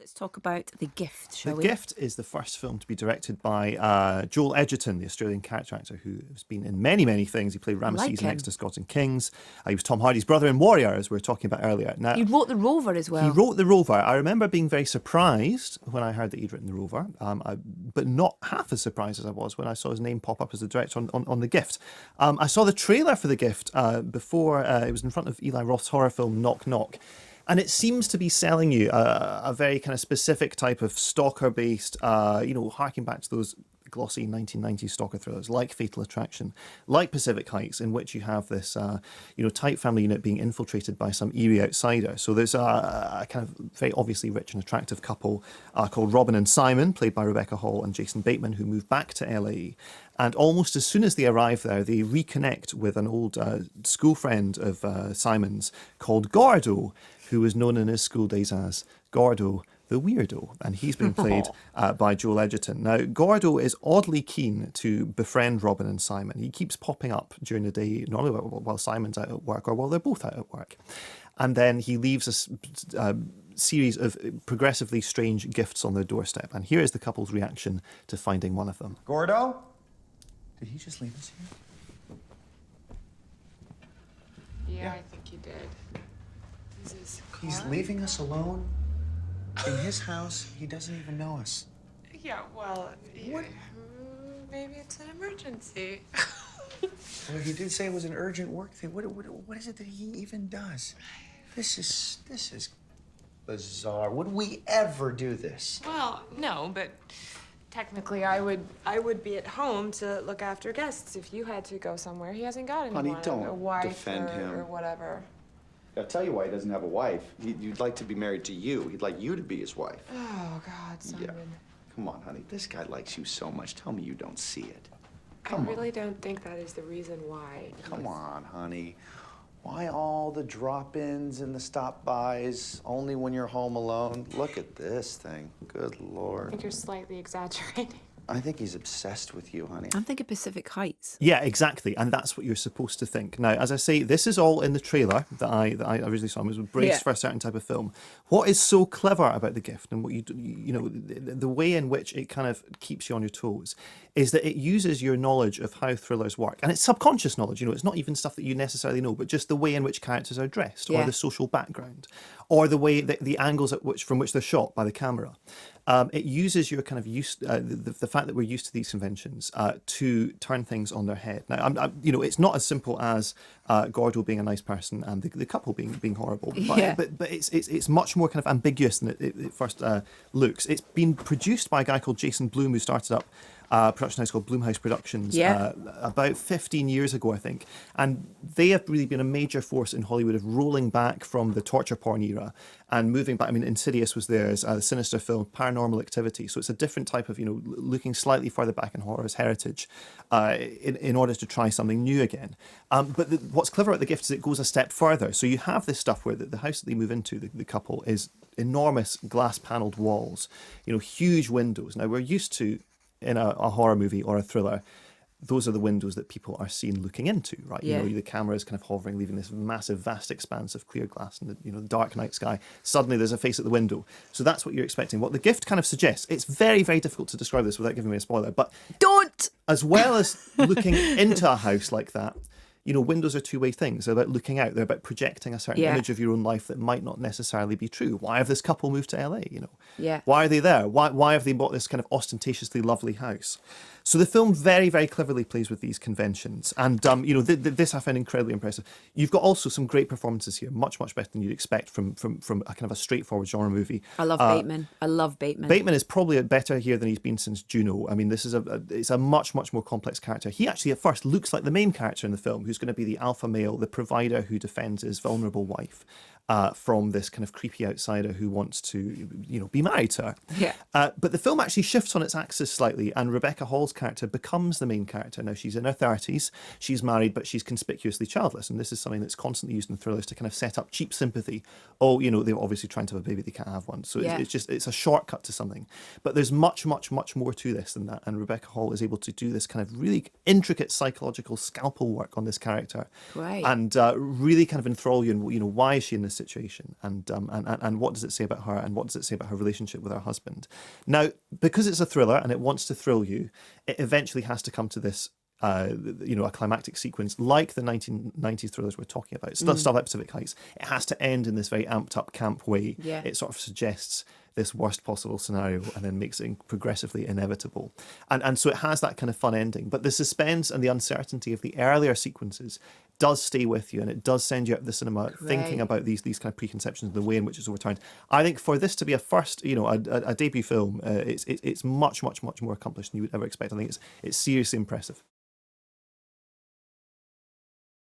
Let's talk about The Gift, shall The we? Gift is the first film to be directed by Joel Edgerton, the Australian character actor who has been in many, many things. He played Ramesses in Next to Scots and Kings. He was Tom Hardy's brother in Warrior, as we were talking about earlier. Now, He wrote The Rover as well. he wrote The Rover. I remember being very surprised when I heard that he'd written The Rover, but not half as surprised as I was when I saw his name pop up as the director on The Gift. I saw the trailer for The Gift before it was in front of Eli Roth's horror film Knock Knock. And it seems to be selling you a very kind of specific type of stalker-based, harking back to those glossy 1990s stalker thrillers like Fatal Attraction, like Pacific Heights, in which you have this, tight family unit being infiltrated by some eerie outsider. So there's a kind of very obviously rich and attractive couple called Robin and Simon, played by Rebecca Hall and Jason Bateman, who move back to LA. And almost as soon as they arrive there, they reconnect with an old school friend of Simon's called Gordo, who was known in his school days as Gordo the Weirdo, and he's been played by Joel Edgerton. Now, Gordo is oddly keen to befriend Robin and Simon. He keeps popping up during the day, normally while Simon's out at work or while they're both out at work. And then he leaves a series of progressively strange gifts on their doorstep. And here is the couple's reaction to finding one of them. Gordo? Did he just leave us here? Yeah, I think he did. Is his car? He's leaving us alone? In his house, he doesn't even know us. Yeah, well, What? Maybe it's an emergency. Well, he did say it was an urgent work thing. What is it that he even does? This is bizarre. Would we ever do this? Well, no, but technically I would be at home to look after guests if you had to go somewhere. He hasn't got anyone. Honey, don't a wife defend him. or whatever. I'll tell you why he doesn't have a wife. He'd like to be married to you. He'd like you to be his wife. Oh, God, Simon. Yeah. Come on, honey. This guy likes you so much. Tell me you don't see it. I really don't think that is the reason why. Come on, honey. Why all the drop-ins and the stop-bys only when you're home alone? Look at this thing. Good I Lord. think you're slightly exaggerating. I think he's obsessed with you, honey. I'm thinking Pacific Heights. Yeah, exactly, and that's what you're supposed to think. Now, as I say, this is all in the trailer that I originally saw. I was braced for a certain type of film. What is so clever about The Gift, and what the way in which it kind of keeps you on your toes, is that it uses your knowledge of how thrillers work, and it's subconscious knowledge. It's not even stuff that you necessarily know, but just the way in which characters are dressed, or the social background, or the way that the angles from which they're shot by the camera. It uses your kind of the fact that we're used to these conventions to turn things on their head. Now, it's not as simple as Gordo being a nice person and the couple being horrible, but it's much more kind of ambiguous than it first looks. It's been produced by a guy called Jason Blum, who started up a production house called Blumhouse Productions about 15 years ago, I think. And they have really been a major force in Hollywood of rolling back from the torture porn era and moving back. I mean, Insidious was theirs, a sinister film, Paranormal Activity. So it's a different type of, looking slightly further back in horror's heritage in order to try something new again. But what's clever about The Gift is it goes a step further. So you have this stuff where the house that they move into, the couple, is enormous glass-panelled walls, huge windows. Now, we're used to, in a horror movie or a thriller, those are the windows that people are seen looking into, right? Yeah. The camera is kind of hovering, leaving this massive, vast expanse of clear glass in the dark night sky. Suddenly there's a face at the window. So that's what you're expecting. What The Gift kind of suggests, it's very, very difficult to describe this without giving me a spoiler, but Don't! As well as looking into a house like that, windows are two-way things. They're about looking out. They're about projecting a certain image of your own life that might not necessarily be true. Why have this couple moved to LA? Why are they there? Why have they bought this kind of ostentatiously lovely house? So the film very, very cleverly plays with these conventions. And, this I found incredibly impressive. You've got also some great performances here, much, much better than you'd expect from a kind of a straightforward genre movie. I love Bateman. I love Bateman. Bateman is probably better here than he's been since Juno. I mean, this is it's a much, much more complex character. He actually at first looks like the main character in the film, who's going to be the alpha male, the provider who defends his vulnerable wife from this kind of creepy outsider who wants to, be married to her. Yeah. But the film actually shifts on its axis slightly, and Rebecca Hall's Hall's character becomes the main character. Now, she's in her 30s, she's married, but she's conspicuously childless. And this is something that's constantly used in thrillers to kind of set up cheap sympathy. Oh, you know, they're obviously trying to have a baby, they can't have one. So Yeah. it's a shortcut to something. But there's much, much, much more to this than that. And Rebecca Hall is able to do this kind of really intricate psychological scalpel work on this character. Great. And really kind of enthrall you. And, you know, why is she in this situation? And what does it say about her? And what does it say about her relationship with her husband? Now, because it's a thriller and it wants to thrill you, it eventually has to come to this, you know, a climactic sequence like the 1990s thrillers we're talking about. Stuff like Pacific Heights. It has to end in this very amped up camp way. Yeah. It sort of suggests this worst possible scenario and then makes it progressively inevitable. And so it has that kind of fun ending. But the suspense and the uncertainty of the earlier sequences does stay with you, and it does send you out of the cinema thinking about these kind of preconceptions and the way in which it's overturned. I think for this to be a first, you know, a debut film, it's much, much, much more accomplished than you would ever expect. I think it's seriously impressive.